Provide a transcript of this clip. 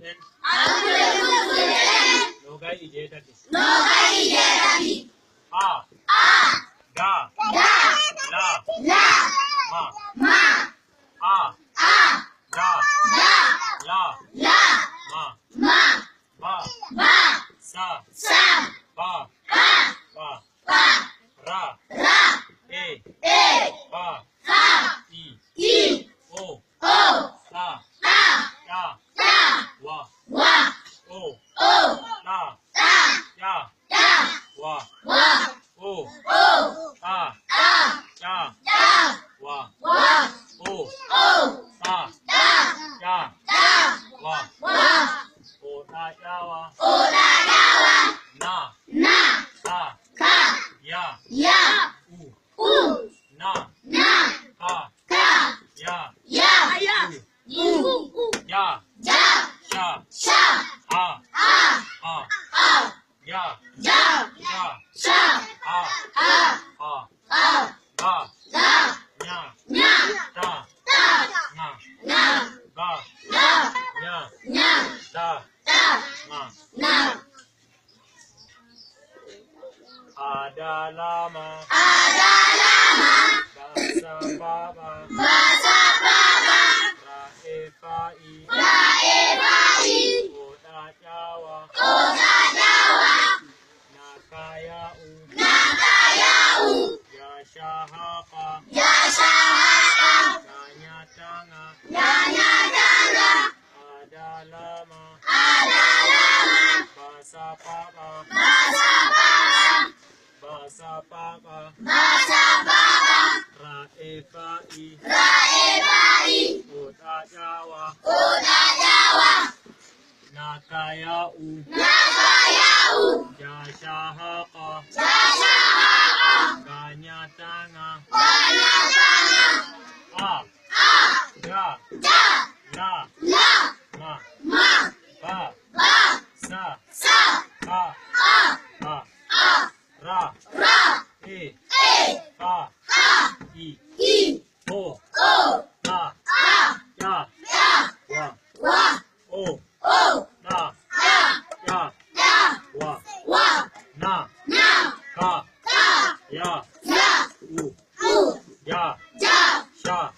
end. Logai ijetati. A. Da. La. Ma. A. Da. La. Ma. Ba. Sa. Ba. Ra. E. Ba. I. O. La. Ya. Wa. O. La. Ya. Wa. O. Ta. Ya. Wa. O. Ta. Ya. Wa. O. Ta. Ya. Wa. Na. Ka. Ya. U. Na. Ka. Ya. U. Ya. Sha. A. Ya. Ba. Nya. Ta. Ba. Nya. Ta. Ada lama. Bahasa Baba. Raefai. Oda Jawa. Nakayau. Yashahaka. Ganyatanga. Ada lama. Bahasa Baba. Raefai. Oda Jawa. Nakayau. Yashahaka. Ganyatanga. A. Da. La. Ma. Ba. Sa. Ra. E. Ba. I. O. Ta. Ya. Wa. O. Ta. Ya. Wa. Na. Ka. Ya. U. Ya. Sha.